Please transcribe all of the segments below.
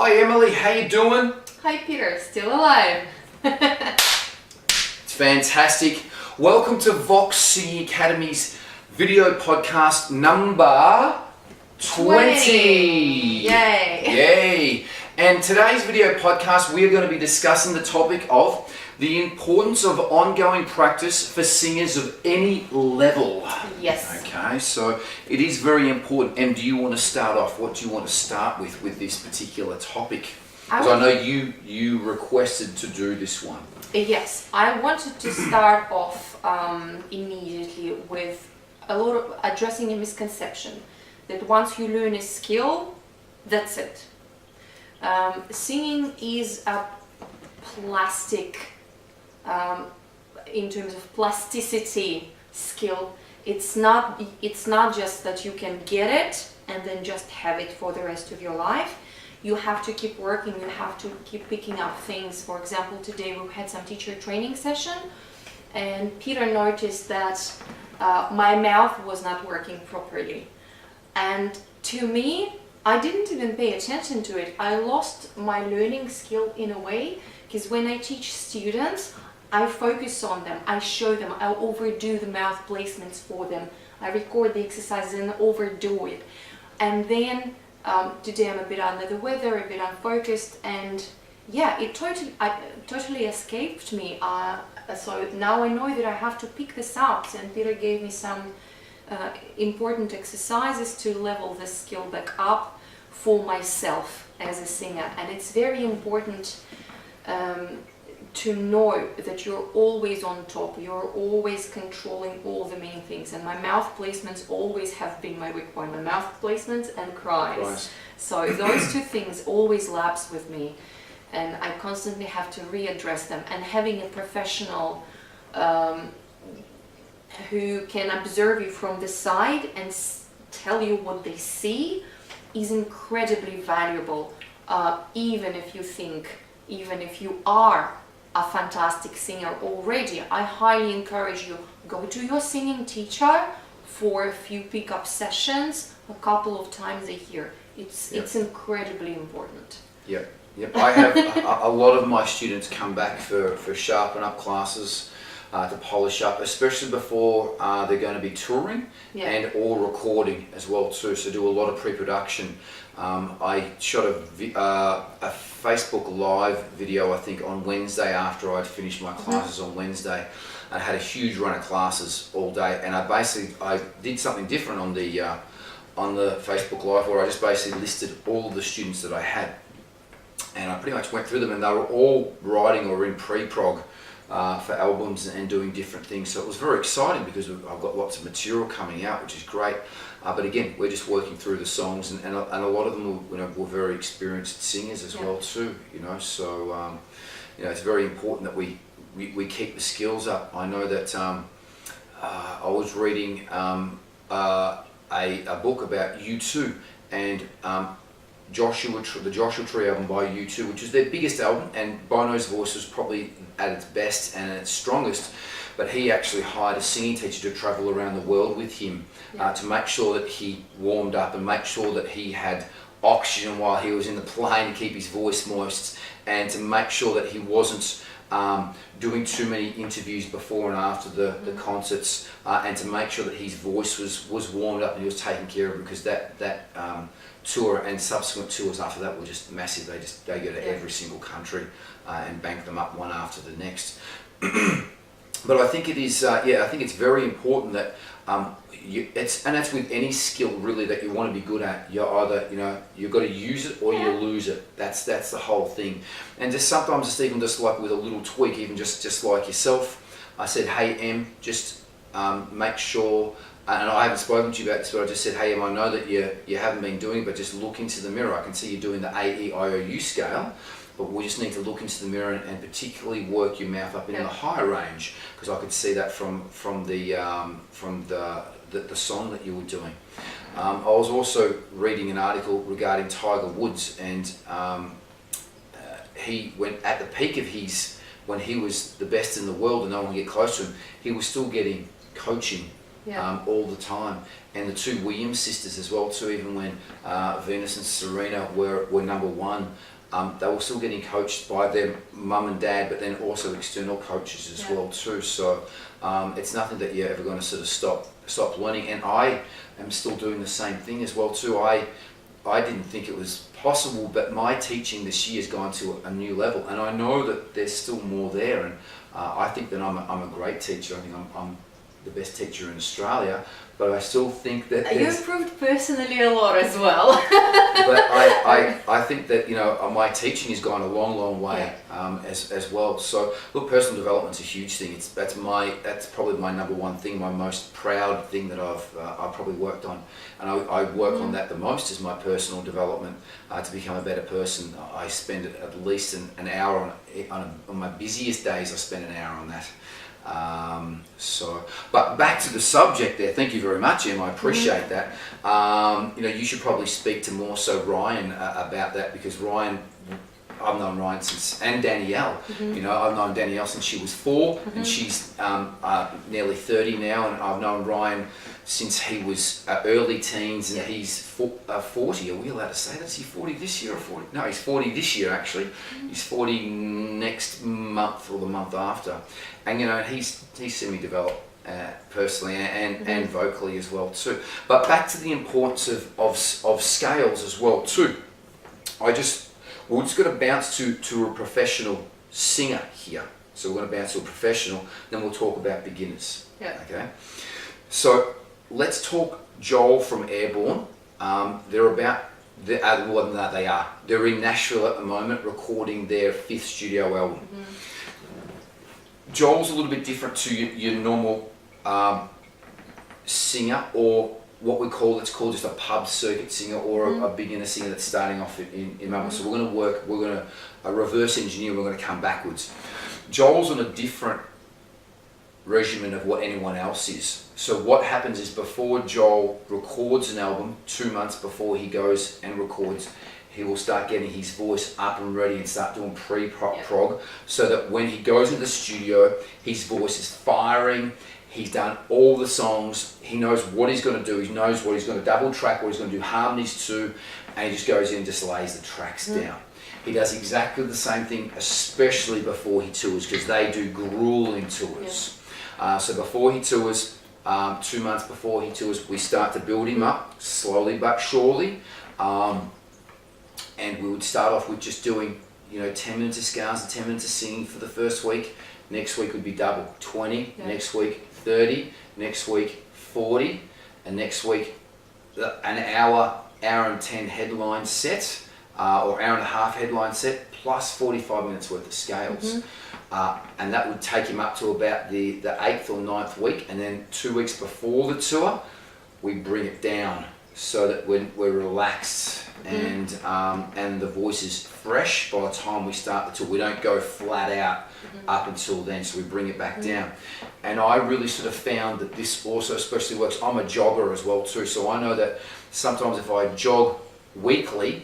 Hi Emily, how you doing? Hi Peter, still alive. It's fantastic. Welcome to Vox Singing Academy's video podcast number 20. Yay. Yay. And today's video podcast, we are going to be discussing the topic of the importance of ongoing practice for singers of any level. Yes. Okay, so it is very important. Em, do you want to start off? What do you want to start with this particular topic? Because I know you requested to do this one. Yes, I wanted to start off immediately with a lot of addressing a misconception that once you learn a skill, that's it. Singing is a plastic, in terms of plasticity skill. It's not just that you can get it and then just have it for the rest of your life. You have to keep working, you have to keep picking up things. For example, today we had some teacher training session and Peter noticed that my mouth was not working properly. And to me, I didn't even pay attention to it. I lost my learning skill in a way, because when I teach students, I focus on them, I show them, I overdo the mouth placements for them, I record the exercises and overdo it. And then today I'm a bit under the weather, a bit unfocused, and yeah, it totally escaped me. So now I know that I have to pick this up, and Peter gave me some important exercises to level the skill back up for myself as a singer. And it's very important to know that you're always on top, you're always controlling all the main things. And my mouth placements always have been my weak point, my mouth placements and cries. Right. So those two things always lapse with me, and I constantly have to readdress them. And having a professional who can observe you from the side and tell you what they see is incredibly valuable, even if you are a fantastic singer already. I highly encourage you, go to your singing teacher for a few pickup sessions a couple of times a year. It's incredibly important. Yep. I have a lot of my students come back for sharpen up classes, to polish up, especially before they're going to be touring and or recording as well too. So do a lot of pre-production. I shot a Facebook Live video, I think, on Wednesday after I'd finished my classes on Wednesday. I had a huge run of classes all day, and I did something different on the Facebook Live, where I just basically listed all the students that I had, and I pretty much went through them, and they were all writing or in pre-prog for albums and doing different things. So it was very exciting because I've got lots of material coming out, which is great. But again, we're just working through the songs, and a lot of them were very experienced singers as well too. So it's very important that we keep the skills up. I know that I was reading a book about U2 and the Joshua Tree album by U2, which is their biggest album, and Bono's voice was probably at its best and at its strongest, but he actually hired a singing teacher to travel around the world with him to make sure that he warmed up and make sure that he had oxygen while he was in the plane to keep his voice moist, and to make sure that he wasn't doing too many interviews before and after the concerts, and to make sure that his voice was warmed up and he was taken care of, because that tour and subsequent tours after that were just massive. They go to every single country and bank them up one after the next. But I think it is, I think it's very important that and that's with any skill really that you want to be good at. You're either, you've got to use it or you lose it. That's the whole thing. And just sometimes it's even just like with a little tweak, even just like yourself. I said, hey Em, just make sure, and I haven't spoken to you about this, but I just said, hey Em, I know that you haven't been doing it, but just look into the mirror. I can see you're doing the A-E-I-O-U scale, but we just need to look into the mirror and particularly work your mouth up in the higher range, because I could see that from the song that you were doing. I was also reading an article regarding Tiger Woods, and he went at the peak of when he was the best in the world and no one could get close to him, he was still getting coaching all the time. And the two Williams sisters as well too, even when Venus and Serena were number one, they were still getting coached by their mum and dad, but then also external coaches as well too. So it's nothing that you're ever going to sort of stop learning. And I am still doing the same thing as well too. I didn't think it was possible, but my teaching this year has gone to a new level, and I know that there's still more there. And I think that I'm a great teacher. I think I'm the best teacher in Australia, but I still think that you improved personally a lot as well. But I think that, you know, my teaching has gone a long way as well. So look, personal development's a huge thing. That's probably my number one thing, my most proud thing that I've probably worked on, and I work on that the most is my personal development to become a better person. I spend at least an hour on my busiest days. I spend an hour on that. But back to the subject there. Thank you very much, Em. I appreciate that. You know, you should probably speak to more so Ryan about that, because Ryan, I've known Ryan since, and Danielle. You know, I've known Danielle since she was 4, and she's nearly 30 now, and I've known Ryan since he was early teens, and he's 40. Are we allowed to say that? Is he 40 this year or 40? No, he's 40 this year actually. He's 40 next month or the month after. And you know, he's seen me develop personally and vocally as well too. But back to the importance of scales as well too. We're just going to bounce to a professional singer here. So we're going to bounce to a professional, then we'll talk about beginners. Yeah. Okay. So let's talk Joel from Airborne. They're in Nashville at the moment recording their 5th studio album. Joel's a little bit different to your normal singer, or what let's call just a pub circuit singer, or a beginner singer that's starting off in Melbourne. So we're going to reverse engineer, we're going to come backwards. Joel's on a different regimen of what anyone else is. So what happens is, before Joel records an album, 2 months before he goes and records, he will start getting his voice up and ready and start doing pre-prog, so that when he goes into the studio, his voice is firing. He's done all the songs. He knows what he's going to do. He knows what he's going to double track, what he's going to do harmonies to, and he just goes in and just lays the tracks down. He does exactly the same thing, especially before he tours, because they do grueling tours. So before he tours, 2 months before he tours, we start to build him up slowly but surely. And we would start off with just doing, 10 minutes of scales and 10 minutes of singing for the first week. Next week would be double, 20. Next week, 30. Next week, 40. And next week, an hour and 10 headline set, or hour and a half headline set, plus 45 minutes worth of scales. And that would take him up to about the 8th or 9th week. And then 2 weeks before the tour, we bring it down so that we're relaxed and the voice is fresh by the time we start the tour. We don't go flat out up until then, so we bring it back down. And I really sort of found that this also especially works. I'm a jogger as well too, so I know that sometimes if I jog weekly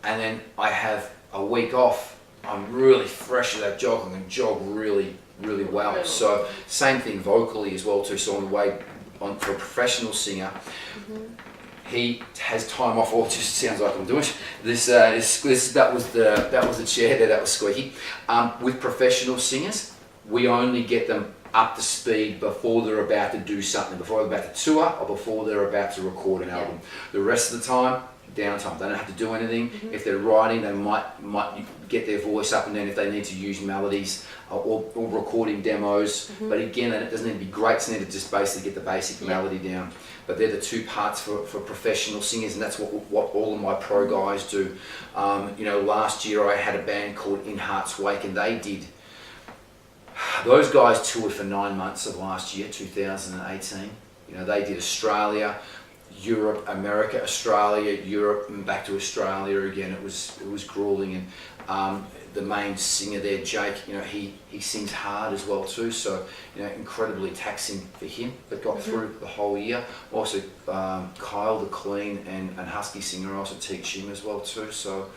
and then I have a week off, I'm really fresh at that jog. I can jog really well. So same thing vocally as well too. So on the way on for a professional singer, he has time off. Or it just sounds like I'm doing this. That was the chair there. That was squeaky. With professional singers, we only get them up to speed before they're about to do something, before they're about to tour, or before they're about to record an album. The rest of the time, downtime. They don't have to do anything. If they're writing, they might get their voice up, and then if they need to use melodies or recording demos. But again, it doesn't need to be great. It's need to just basically get the basic melody down. But they're the two parts for professional singers, and that's what all of my pro guys do. Last year I had a band called In Heart's Wake, and those guys toured for 9 months of last year, 2018. They did Australia, Europe, America, Australia, Europe, and back to Australia again. It was grueling, and the main singer there, Jake, he sings hard as well too, so incredibly taxing for him, but got through the whole year. Also Kyle, the clean and husky singer, I also teach him as well too, so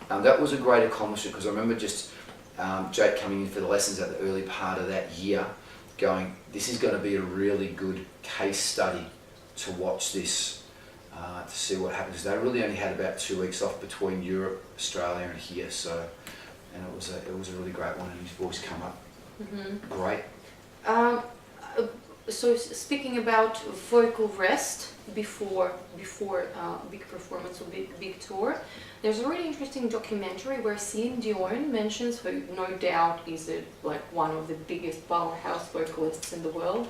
that was a great accomplishment, because I remember just Jake coming in for the lessons at the early part of that year, going, this is going to be a really good case study to watch this to see what happens. They really only had about 2 weeks off between Europe, Australia, and here. So, and it was a really great one, and his voice come up great. So speaking about vocal rest before big performance or big tour, there's a really interesting documentary where Saaen mentions, who no doubt is one of the biggest powerhouse vocalists in the world.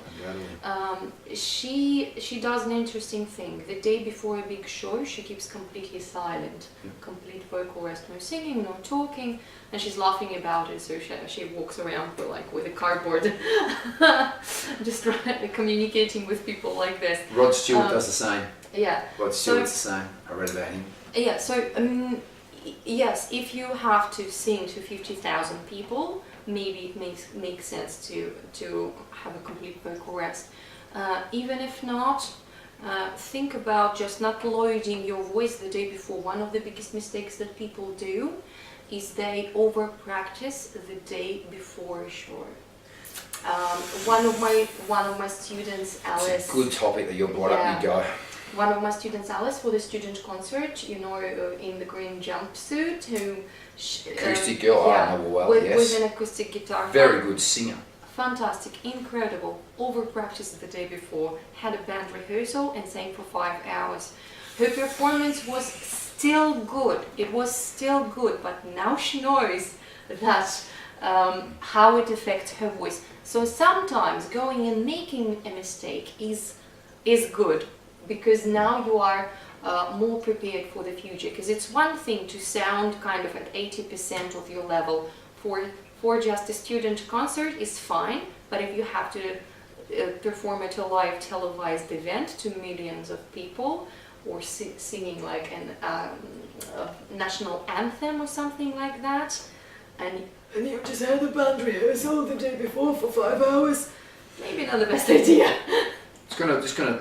She does an interesting thing. The day before a big show, she keeps completely silent, complete vocal rest, no singing, no talking, and she's laughing about it. So she walks around with a cardboard, just communicating with people like this. Rod Stewart does the same. Yeah. Rod Stewart's the same. I read about him. Yeah, so yes, if you have to sing to 50,000 people, maybe it makes sense to have a complete vocal rest. Even if not, think about just not loading your voice the day before. One of the biggest mistakes that people do is they over practice the day before a show. One of my students, Alice. It's a good topic that you brought up. You go. One of my students, Alice, for the student concert, in the green jumpsuit, Acoustic girl, I know well, yes. With an acoustic guitar. Very good singer. Fantastic, incredible. Over practiced the day before, had a band rehearsal and sang for 5 hours. Her performance was still good. It was still good, but now she knows that how it affects her voice. So sometimes going and making a mistake is good, because now you are more prepared for the future. Because it's one thing to sound kind of at 80% of your level for just a student concert is fine, but if you have to perform at a live televised event to millions of people, or singing like a national anthem or something like that, and you just had a band rehearsal the day before for 5 hours, maybe not the best idea. Just gonna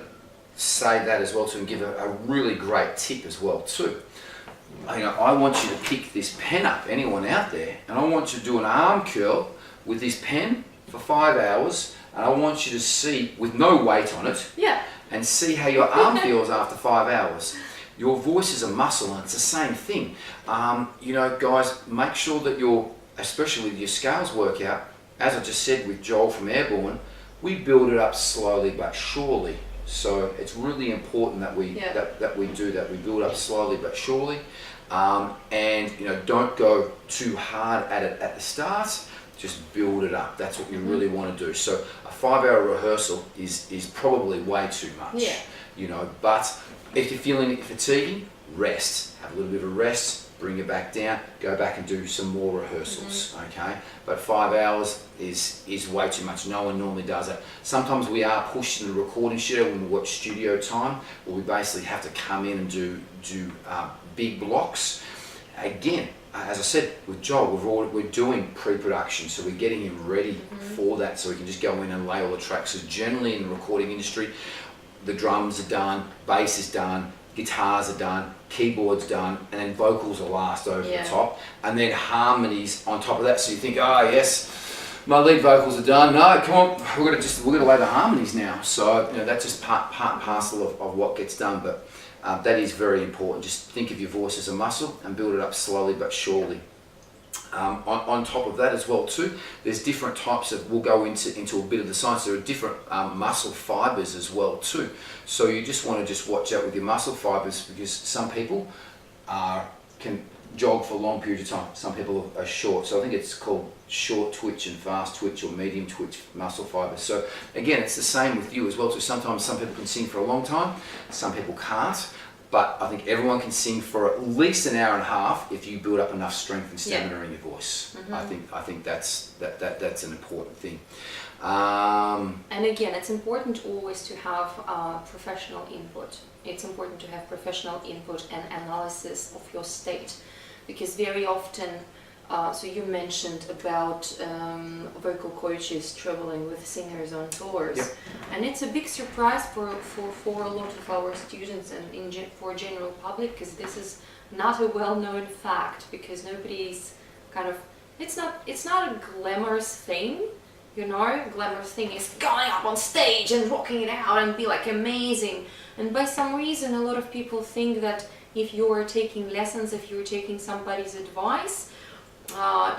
say that as well too, and give a really great tip as well too. I want you to pick this pen up, anyone out there, and I want you to do an arm curl with this pen for 5 hours, and I want you to see, with no weight on it, and see how your arm feels after 5 hours. Your voice is a muscle, and it's the same thing. Guys, make sure that especially with your scales workout, as I just said with Joel from Airborne, we build it up slowly but surely. So it's really important that we do that. We build up slowly but surely, and don't go too hard at it at the start. Just build it up. That's what you really want to do. So a 5-hour rehearsal is probably way too much. But if you're feeling fatiguing, rest. Have a little bit of a rest. Bring it back down. Go back and do some more rehearsals. Okay. But 5 hours is way too much. No one normally does it. Sometimes we are pushed in the recording studio when we watch studio time, where we basically have to come in and do big blocks. Again, as I said with Joel, we're doing pre-production, so we're getting him ready for that, so we can just go in and lay all the tracks. So generally in the recording industry, the drums are done, bass is done, guitars are done, keyboards done, and then vocals are last over the top, and then harmonies on top of that. So you think, oh yes, my lead vocals are done. No, come on, we're gonna lay the harmonies now. So that's just part and parcel of what gets done. But that is very important. Just think of your voice as a muscle and build it up slowly but surely. On top of that as well too, there's different types of, we'll go into a bit of the science, there are different muscle fibers as well too. So you just want to watch out with your muscle fibers, because some people can jog for long periods of time, some people are short. So I think it's called short twitch and fast twitch or medium twitch muscle fibers. So again, it's the same with you as well. So sometimes some people can sing for a long time, some people can't. But I think everyone can sing for at least an hour and a half if you build up enough strength and stamina in your voice. I think that's an important thing. And again, it's important always to have professional input. It's important to have professional input and analysis of your state, because very often, so you mentioned about vocal coaches traveling with singers on tours, and it's a big surprise for a lot of our students and for general public, because this is not a well-known fact, because nobody's it's not a glamorous thing. Glamorous thing is going up on stage and rocking it out and be like amazing. And by some reason, a lot of people think that if you are taking lessons, if you're taking somebody's advice,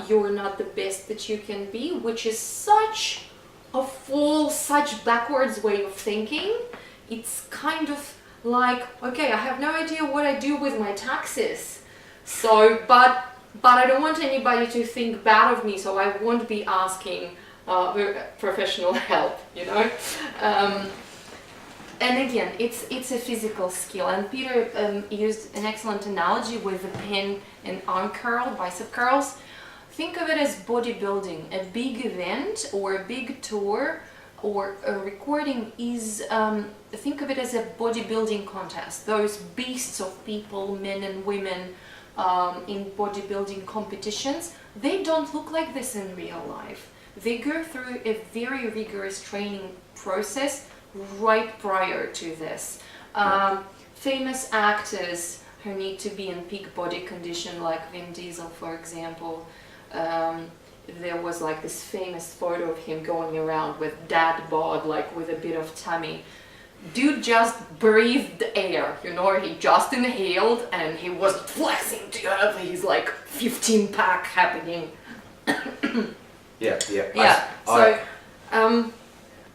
you're not the best that you can be, which is such a false, such backwards way of thinking. It's kind of like, okay, I have no idea what I do with my taxes, so but I don't want anybody to think bad of me, so I won't be asking professional help, you know. And again, it's a physical skill, and Peter used an excellent analogy with the pin and arm curl, bicep curls. Think of it as bodybuilding. A big event or a big tour or a recording is, think of it as a bodybuilding contest. Those beasts of people, men and women, in bodybuilding competitions, they don't look like this in real life. They go through a very rigorous training process right prior to this. Famous actors who need to be in peak body condition, like Vin Diesel, for example. There was like this famous photo of him going around with dad bod, like with a bit of tummy. Dude just breathed air, you know, he just inhaled and he was flexing to have his like 15 pack happening. Yeah.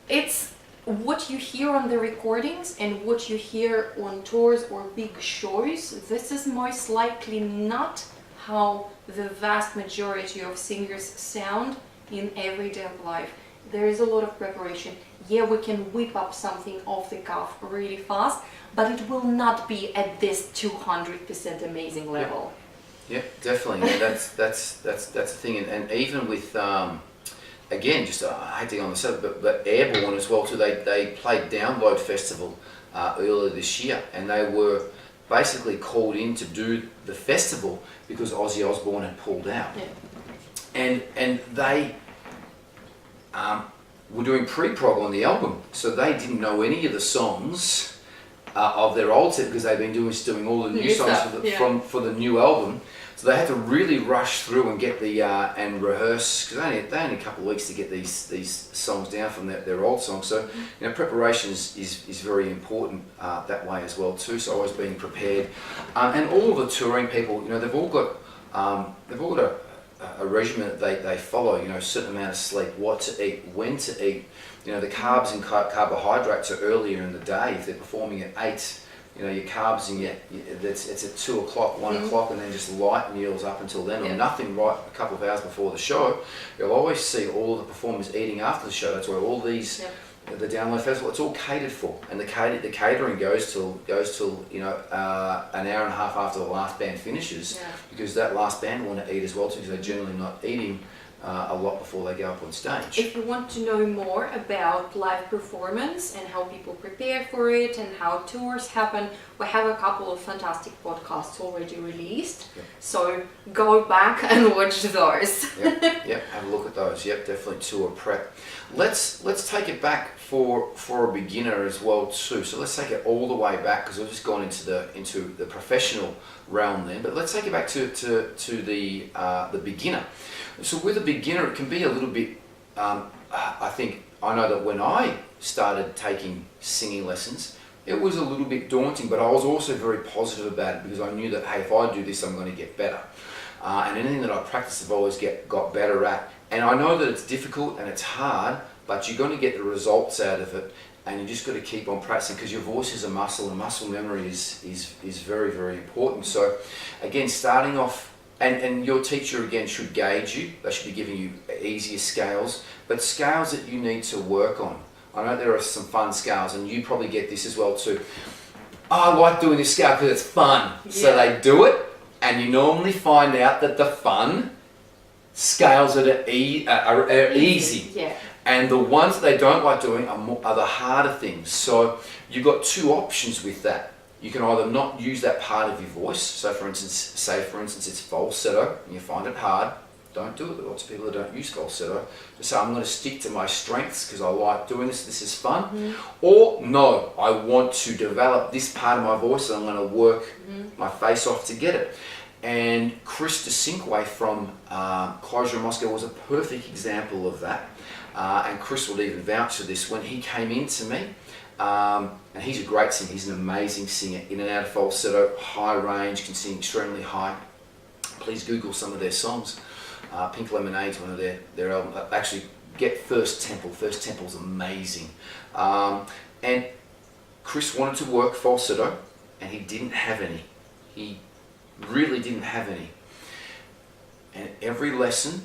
It's what you hear on the recordings and what you hear on tours or big shows. This is most likely not how the vast majority of singers sound in everyday life. There is a lot of preparation. Yeah, we can whip up something off the cuff really fast, but it will not be at this 200% amazing level. Yeah, definitely. Yeah, that's the thing, and even with again, just I hate to go on the subject, but Airborne as well too. They played Download Festival earlier this year, and they were basically called in to do the festival because Ozzy Osbourne had pulled out, and they were doing pre-prog on the album, so they didn't know any of the songs of their old set because they've been doing all the new songs for the new album. So they had to really rush through and get the and rehearse, because they only a couple of weeks to get these songs down from their old songs. So preparation is very important that way as well too. So always being prepared, and all of the touring people, they've all got a regimen that they follow. A certain amount of sleep, what to eat, when to eat. The carbs and carbohydrates are earlier in the day. If they're performing at 8. Your carbs and it's at 2 o'clock, 1 o'clock, and then just light meals up until then, or nothing right a couple of hours before the show. You'll always see all the performers eating after the show. That's where all these, the Download Festival, it's all catered for, and the catering goes till an hour and a half after the last band finishes, because that last band want to eat as well too, because they're generally not eating a lot before they go up on stage. If you want to know more about live performance and how people prepare for it and how tours happen, we have a couple of fantastic podcasts already released. So go back and watch those. Have a look at those. Definitely tour prep. Let's take it back for a beginner as well too. So let's take it all the way back, because we've just gone into the professional realm then. But let's take it back to the beginner. So with a beginner, it can be a little bit, I know that when I started taking singing lessons, it was a little bit daunting, but I was also very positive about it, because I knew that, hey, if I do this, I'm going to get better. And anything that I practice, I've always got better at. And I know that it's difficult and it's hard, but you're going to get the results out of it, and you just got to keep on practicing, because your voice is a muscle, and muscle memory is very, very important. So again, starting off, and your teacher again should gauge you. They should be giving you easier scales, but scales that you need to work on. I know there are some fun scales, and you probably get this as well too. I like doing this scale because it's fun. So they do it, and you normally find out that the fun scales that are easy. And the ones that they don't like doing are the harder things. So you've got two options with that. You can either not use that part of your voice. So for instance, it's falsetto, and you find it hard. Don't do it. There are lots of people that don't use falsetto. Just say, I'm going to stick to my strengths because I like doing this. This is fun. Or no, I want to develop this part of my voice, and I'm going to work my face off to get it. And Chris DeCinque from Closure in Moscow was a perfect example of that. And Chris would even vouch for this. When he came into me, And he's a great singer. He's an amazing singer, in and out of falsetto, high range, can sing extremely high. Please Google some of their songs. Pink Lemonade's one of their albums. Actually, get First Temple. First Temple's amazing. And Chris wanted to work falsetto, and he didn't have any. He really didn't have any. And every lesson,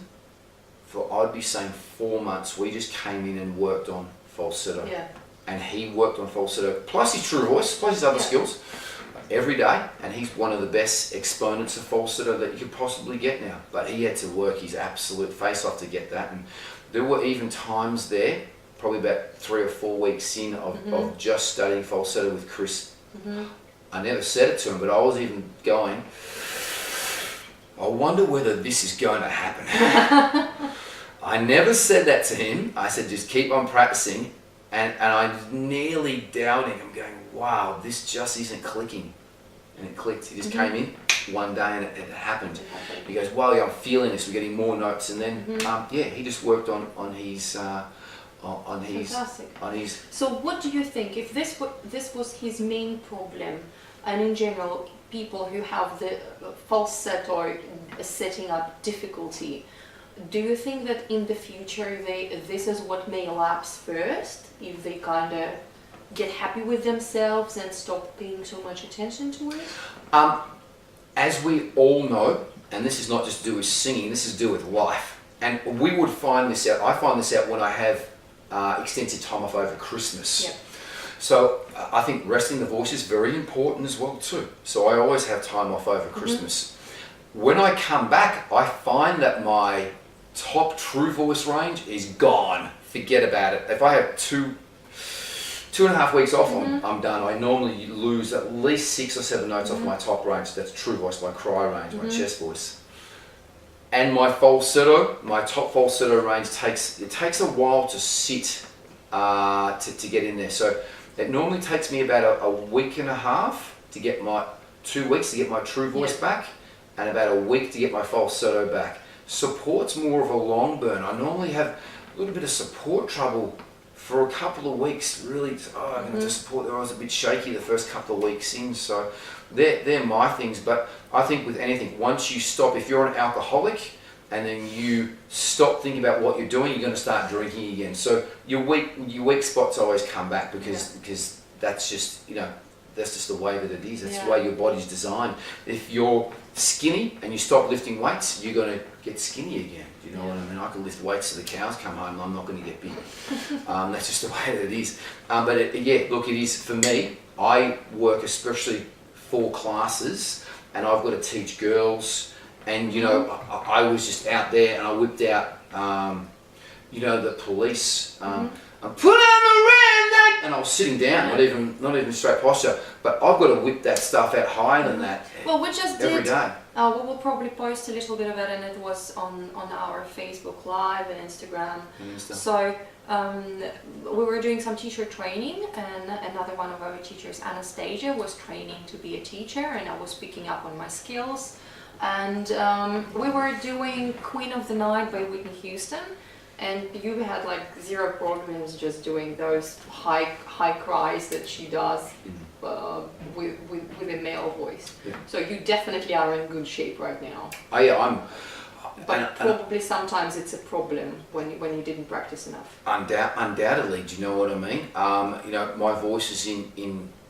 for I'd be saying 4 months, we just came in and worked on falsetto. Yeah. And he worked on falsetto, plus his true voice, plus his other skills, every day. And he's one of the best exponents of falsetto that you could possibly get now. But he had to work his absolute face off to get that. And there were even times there, probably about 3 or 4 weeks in, of just studying falsetto with Chris. I never said it to him, but I was even going, I wonder whether this is going to happen. I never said that to him. I said, just keep on practicing. And I'm nearly doubting. I'm going, wow, this just isn't clicking. And it clicked. He just came in one day and it happened. He goes, well, yeah, I'm feeling this. We're getting more notes. And then, he just worked on his... Fantastic. On his... So what do you think, if this was his main problem, and in general, people who have the falsetto setting up difficulty, do you think that in the future this is what may lapse first, if they kind of get happy with themselves and stop paying so much attention to it? As we all know, and this is not just to do with singing, this is to do with life. And we would find this out, I find this out when I have extensive time off over Christmas. Yep. So I think resting the voice is very important as well too. So I always have time off over Christmas. When I come back, I find that my top true voice range is gone. Forget about it. If I have 2.5 weeks off, I'm done. I normally lose at least 6 or 7 notes off my top range. That's true voice, my cry range, my chest voice. And my falsetto, my top falsetto range takes a while to sit to get in there. So it normally takes me about a week and a half to get my 2 weeks to get my true voice back, and about a week to get my falsetto back. Support's more of a long burn. I normally have a little bit of support trouble for a couple of weeks. Really, I'm going to support. I was a bit shaky the first couple of weeks in, so they're my things. But I think with anything, once you stop, if you're an alcoholic and then you stop thinking about what you're doing, you're going to start drinking again. So your weak spots always come back because that's just that's just the way that it is. That's the way your body's designed. If you're skinny and you stop lifting weights, you're going to get skinny again. You know what I mean? I can lift weights till the cows come home. I'm not going to get big. That's just the way that it is. But it is for me. I work especially 4 classes, and I've got to teach girls. And I was just out there, and I whipped out, the police. Put on the red light, and I was sitting down, not even straight posture. But I've got to whip that stuff out higher than that. Well, we just every day. We will probably post a little bit of it, and it was on our Facebook Live and Instagram. So we were doing some teacher training, and another one of our teachers, Anastasia, was training to be a teacher, and I was picking up on my skills. And we were doing Queen of the Night by Whitney Houston. And you had like 0 problems just doing those high cries that she does with a male voice. Yeah. So you definitely are in good shape right now. But probably sometimes it's a problem when you didn't practice enough. Undoubtedly, do you know what I mean? My voice is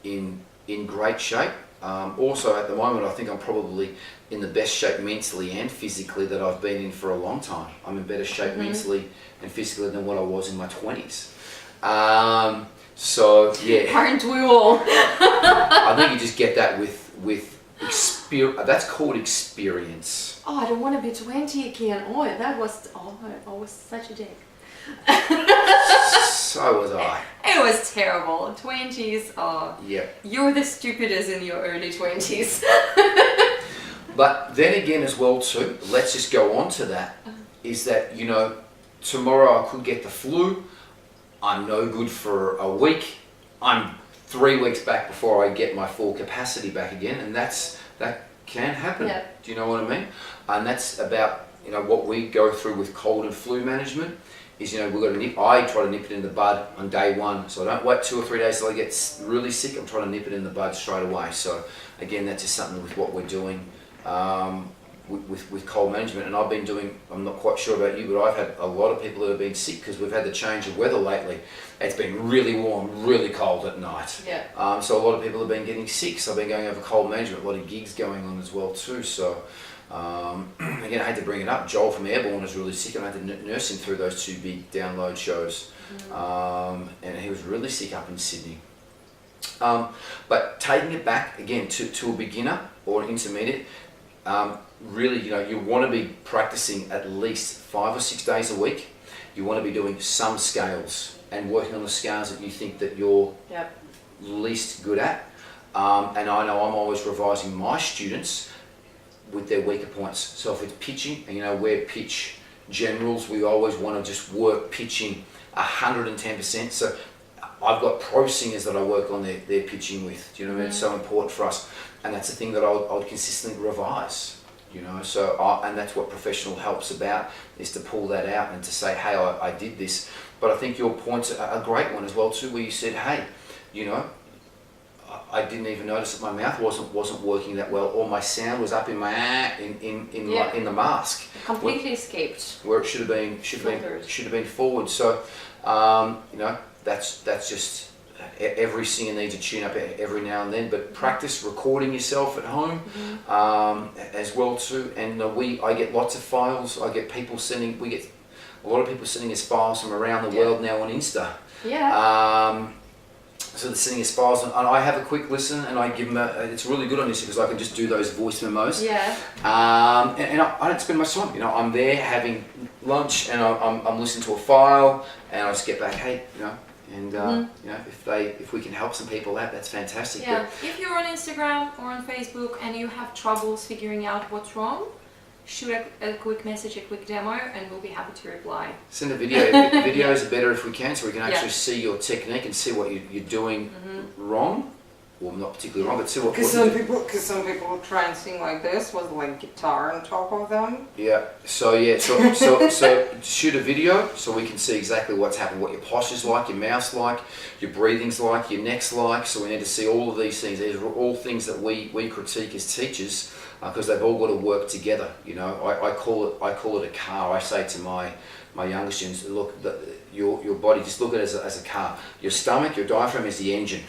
in great shape. Also, at the moment, I think I'm probably in the best shape mentally and physically that I've been in for a long time. I'm in better shape mentally and physically than what I was in my 20s. So, yeah. Aren't we all? I think you just get that with experience. That's called experience. Oh, I don't want to be 20 again. I was such a dick. So was I. It was terrible. 20s. Oh, yeah. You're the stupidest in your early 20s. But then again, as well too. Let's just go on to that. Is that tomorrow I could get the flu. I'm no good for a week. I'm 3 weeks back before I get my full capacity back again, and that can happen. Yeah. Do you know what I mean? And that's about what we go through with cold and flu management. is, you know, I try to nip it in the bud on day one. So I don't wait 2 or 3 days till I get really sick. I'm trying to nip it in the bud straight away. So again, that's just something with what we're doing with cold management. And I'm not quite sure about you, but I've had a lot of people that have been sick because we've had the change of weather lately. It's been really warm, really cold at night. Yeah. So a lot of people have been getting sick. So I've been going over cold management, a lot of gigs going on as well too. So again, I had to bring it up. Joel from Airborne was really sick, and I had to nurse him through those 2 big download shows. And he was really sick up in Sydney. But taking it back again to a beginner or an intermediate, really, you know, you want to be practicing at least 5 or 6 days a week. You want to be doing some scales and working on the scales that you think that you're least good at. And I know I'm always revising my students with their weaker points. So if it's pitching, and you know, we're pitch generals, we always want to just work pitching 110%. So I've got pro singers that I work on their pitching with. Do you know what I mean? It's so important for us, and that's the thing that I would consistently revise. You know, so and that's what professional help's about, is to pull that out and to say, hey, I did this. But I think your point's a great one as well too, where you said, hey, you know, I didn't even notice that my mouth wasn't working that well, or my sound was up in my in the mask. Completely escaped. Where it should have been forward. So you know, that's just every singer needs a tune up every now and then. But practice recording yourself at home as well too. And I get lots of files. I get people sending. We get a lot of people sending us files from around the world now on Insta. Yeah. So they're sending us files, and I have a quick listen, and I give them it's really good on this because I can just do those voice memos. Yeah. And I don't spend much time. You know, I'm there having lunch, and I'm listening to a file, and I just get back, hey, you know, and you know, if we can help some people out, that's fantastic. Yeah. But If you're on Instagram or on Facebook and you have troubles figuring out what's wrong, shoot a quick message, a quick demo, and we'll be happy to reply. Send a video. Videos are better if we can, so we can actually see your technique and see what you're doing wrong. Well, not particularly wrong, but see what. Because some people try and sing like this with like guitar on top of them. Yeah. So shoot a video so we can see exactly what's happening, what your posture's like, your mouth's like, your breathing's like, your neck's like. So we need to see all of these things. These are all things that we critique as teachers. Because they've all got to work together, you know. I call it a car. I say to my younger students, look, your body, just look at it as a car. Your stomach, your diaphragm is the engine.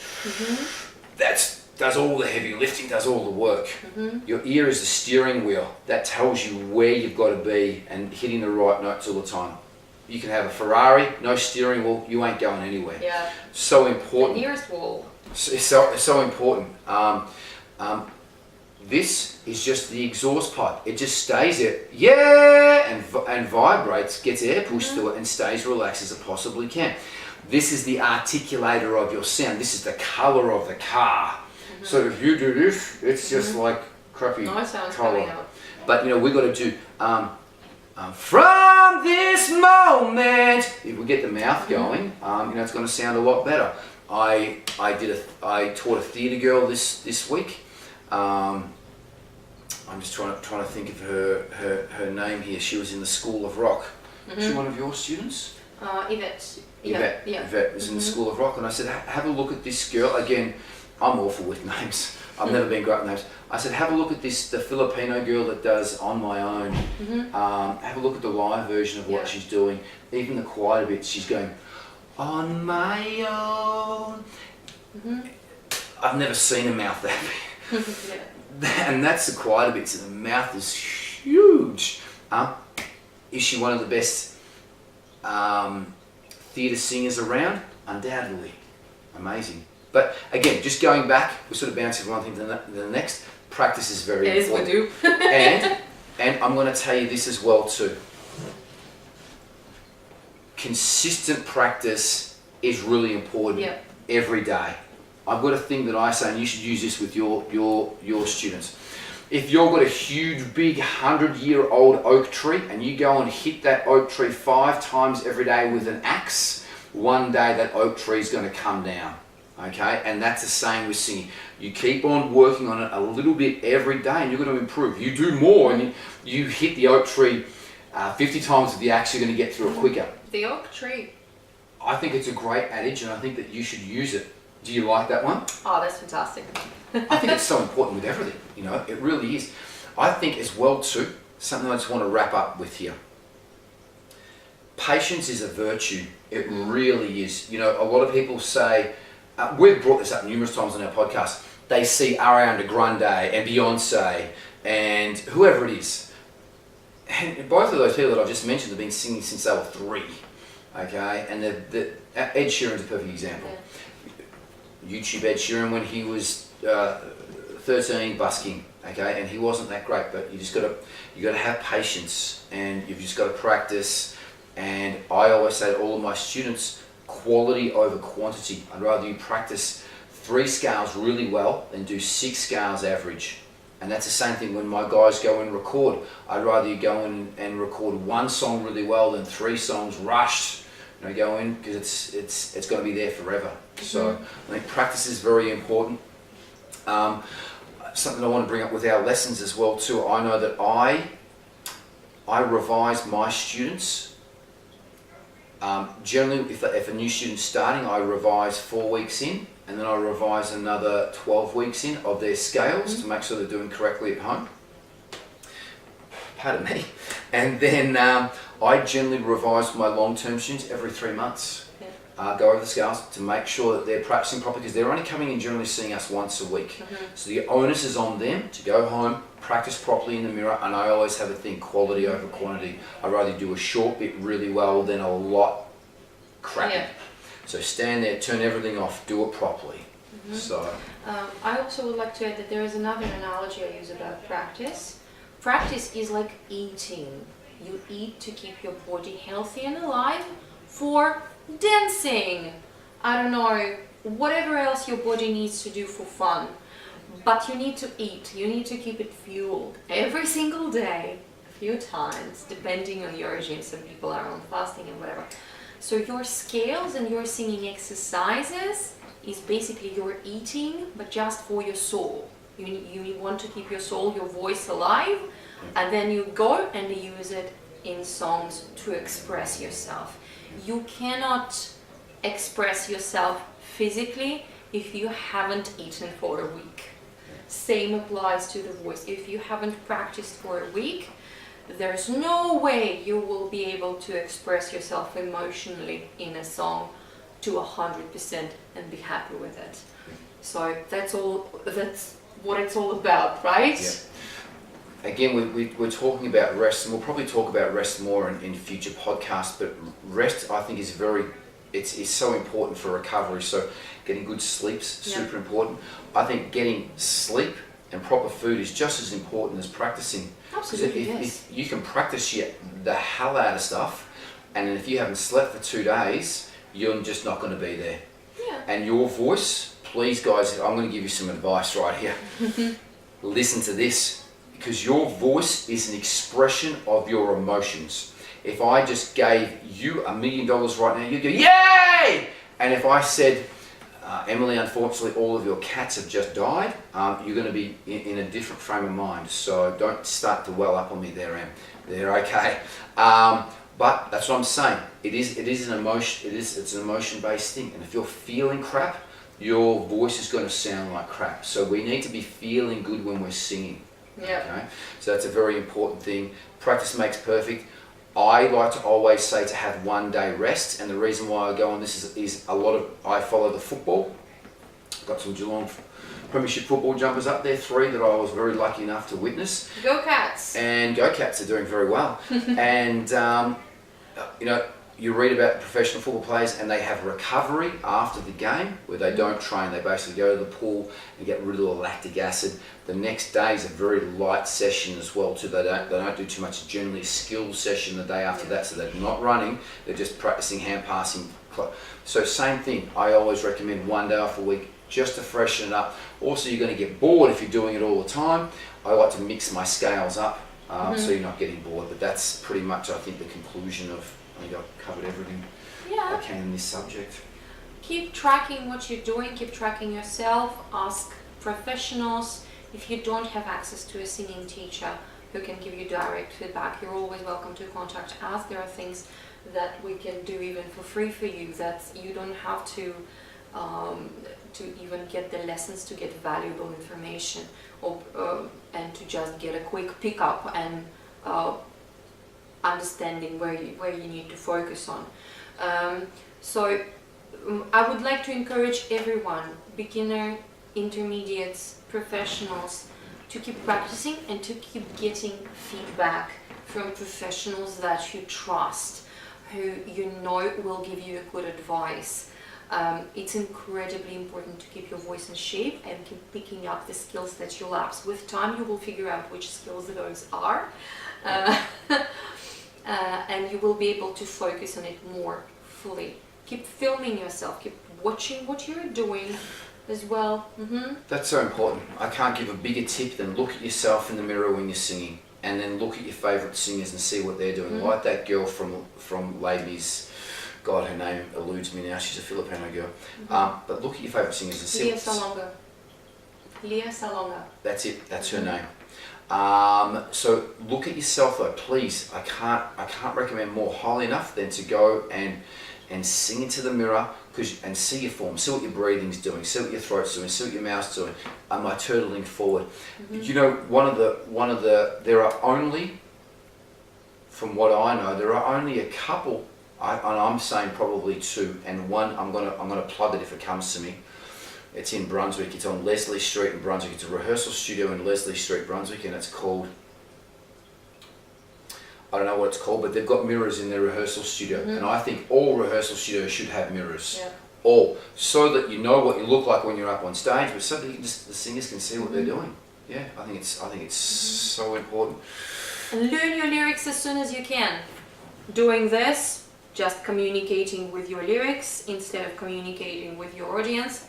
That does all the heavy lifting, does all the work. Your ear is the steering wheel. That tells you where you've got to be and hitting the right notes all the time. You can have a Ferrari, no steering wheel, you ain't going anywhere. Yeah. So important. The nearest wall. It's so important. This is just the exhaust pipe. It just stays there, and vibrates, gets air pushed through it, and stays relaxed as it possibly can. This is the articulator of your sound. This is the color of the car. So if you do this, it's just like crappy Nice sounds color. coming out. But you know, we've got to do from this moment. If we get the mouth going, you know, it's going to sound a lot better. I taught a theatre girl this week. I'm just trying to think of her name here. She was in the School of Rock. Is she one of your students? Yvette. Yvette was in the School of Rock, and I said, have a look at this girl. Again, I'm awful with names. I've never been great with names. I said, have a look at the Filipino girl that does On My Own. Have a look at the live version of what she's doing. Even the quieter bits, she's going, on my own. I've never seen a mouth that big. And that's the quieter bits, and the mouth is huge. Is she one of the best theatre singers around? Undoubtedly. Amazing. But again, just going back, we're sort of bouncing from one thing to the next. Practice is very important. Yes, we do. and I'm going to tell you this as well too. Consistent practice is really important every day. I've got a thing that I say, and you should use this with your students. If you've got a huge, big 100-year-old oak tree and you go and hit that oak tree 5 times every day with an axe, one day that oak tree is going to come down. Okay, and that's the same with singing. You keep on working on it a little bit every day, and you're going to improve. You do more, and you hit the oak tree 50 times with the axe, you're going to get through it quicker. The oak tree. I think it's a great adage, and I think that you should use it. Do you like that one? Oh, that's fantastic. I think it's so important with everything, you know, it really is. I think as well too, something I just want to wrap up with here. Patience is a virtue. It really is. You know, a lot of people say, we've brought this up numerous times on our podcast, they see Ariana Grande and Beyonce and whoever it is. And both of those people that I've just mentioned have been singing since they were 3. Okay, and Ed Sheeran's a perfect example. Yeah. YouTube Ed Sheeran when he was 13 busking, okay, and he wasn't that great, but you got to have patience, and you've just got to practice. And I always say to all of my students, quality over quantity. I'd rather you practice 3 scales really well than do 6 scales average. And that's the same thing when my guys go and record. I'd rather you go in and record 1 song really well than 3 songs rushed. You know, go in because it's going to be there forever. So I think practice is very important. Something I want to bring up with our lessons as well too. I know that I revise my students. Generally, if a new student's starting, I revise 4 weeks in, and then I revise another 12 weeks in of their scales to make sure they're doing correctly at home. Pardon me. And then I generally revise my long-term students every 3 months. Go over the scales to make sure that they're practicing properly, because they're only coming in generally seeing us once a week. So the onus is on them to go home, practice properly in the mirror, and I always have a thing, quality over quantity. I'd rather do a short bit really well than a lot crappy. Yeah. So stand there, turn everything off, do it properly. So I also would like to add that there is another analogy I use about practice. Practice is like eating. You eat to keep your body healthy and alive for dancing, I don't know, whatever else your body needs to do for fun. But you need to eat, you need to keep it fueled every single day, a few times, depending on your regime. Some people are on fasting and whatever. So your scales and your singing exercises is basically your eating, but just for your soul. You want to keep your soul, your voice alive, and then you go and use it in songs to express yourself. You cannot express yourself physically if you haven't eaten for a week. Same applies to the voice. If you haven't practiced for a week, there's no way you will be able to express yourself emotionally in a song to 100% and be happy with it. So that's what it's all about, right? Yeah. Again, we're talking about rest, and we'll probably talk about rest more in future podcasts, but rest, I think, is it's so important for recovery. So getting good sleep's super important. I think getting sleep and proper food is just as important as practicing. Absolutely, if you can practice the hell out of stuff, and if you haven't slept for 2 days, you're just not going to be there. Yeah. And your voice, please guys, I'm going to give you some advice right here. Listen to this. Because your voice is an expression of your emotions. If I just gave you $1 million right now, you'd go, yay! And if I said, Emily, unfortunately, all of your cats have just died, you're going to be in a different frame of mind. So don't start to well up on me there, Em. They're okay. But that's what I'm saying. It is an emotion. It's an emotion-based thing. And if you're feeling crap, your voice is going to sound like crap. So we need to be feeling good when we're singing. Yeah. Okay? So that's a very important thing. Practice makes perfect. I like to always say to have 1 day rest, and the reason why I go on this is I follow the football. Got some Geelong Premiership football jumpers up there, 3 that I was very lucky enough to witness. Go Cats! And Go Cats are doing very well. And you know, you read about professional football players and they have recovery after the game where they don't train. They basically go to the pool and get rid of the lactic acid. The next day is a very light session as well too. They don't do too much, generally skill session the day after that, so they're not running, they're just practicing hand passing. So same thing, I always recommend 1 day off a week just to freshen it up. Also, you're going to get bored if you're doing it all the time. I like to mix my scales up so you're not getting bored, but that's pretty much, I think, the conclusion of, I think I've covered everything I can in this subject. Keep tracking what you're doing, keep tracking yourself, ask professionals. If you don't have access to a singing teacher who can give you direct feedback, you're always welcome to contact us. There are things that we can do even for free for you, that you don't have to even get the lessons to get valuable information, or and to just get a quick pickup and understanding where you need to focus on. So I would like to encourage everyone, beginner, intermediates, professionals, to keep practicing and to keep getting feedback from professionals that you trust, who you know will give you a good advice. It's incredibly important to keep your voice in shape and keep picking up the skills that you lapse. With time, you will figure out which skills those are, and you will be able to focus on it more fully. Keep filming yourself, keep watching what you're doing as well. That's so important. I can't give a bigger tip than look at yourself in the mirror when you're singing, and then look at your favourite singers and see what they're doing. Like that girl from Ladies, God, her name eludes me now. She's a Filipino girl. But look at your favourite singers and see. Lea Salonga. That's it. That's her name. So look at yourself though, please. I can't recommend more highly enough than to go and sing into the mirror, and see your form, see what your breathing's doing, see what your throat's doing, see what your mouth's doing. Am I turtling forward? You know, there are only, from what I know, there are only a couple, and I'm saying probably two, and one I'm gonna plug it if it comes to me. It's in Brunswick. It's on Leslie Street in Brunswick. It's a rehearsal studio in Leslie Street, Brunswick, and it's called, I don't know what it's called, but they've got mirrors in their rehearsal studio. And I think all rehearsal studios should have mirrors. Yeah. All. So that you know what you look like when you're up on stage, but so that the singers can see what they're doing. Yeah, I think it's so important. And learn your lyrics as soon as you can. Doing this, just communicating with your lyrics instead of communicating with your audience,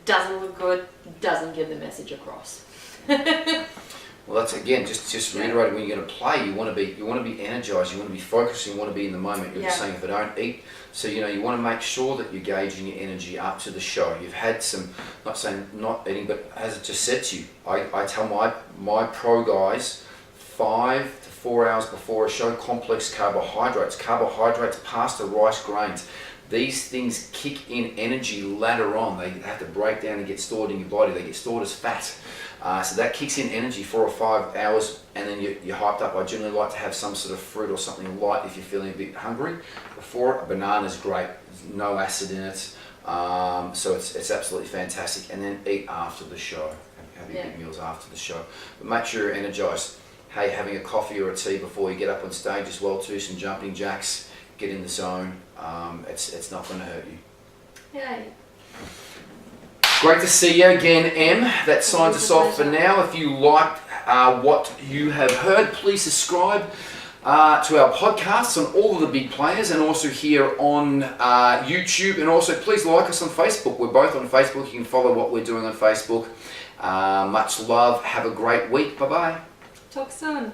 doesn't look good, doesn't get the message across. Well, that's again just reiterating, when you're going to play, you want to be energized, you want to be focused, you want to be in the moment. You're just saying, if I don't eat, so you want to make sure that you're gauging your energy up to the show. You've had some, not saying not eating, but as I just said to you, I tell my pro guys 5 to 4 hours before a show, complex carbohydrates, pasta, rice, grains. These things kick in energy later on. They have to break down and get stored in your body. They get stored as fat. So that kicks in energy 4 or 5 hours, and then you're hyped up. I generally like to have some sort of fruit or something light if you're feeling a bit hungry. Before, a banana's great. There's no acid in it. So it's absolutely fantastic. And then eat after the show. Have your big meals after the show. But make sure you're energized. Hey, having a coffee or a tea before you get up on stage as well too. Some jumping jacks. Get in the zone. It's not going to hurt you. Yeah. Great to see you again, Em. That signs us off for now. If you liked what you have heard, please subscribe to our podcasts on all of the big players, and also here on YouTube. And also please like us on Facebook. We're both on Facebook. You can follow what we're doing on Facebook. Much love. Have a great week. Bye-bye. Talk soon.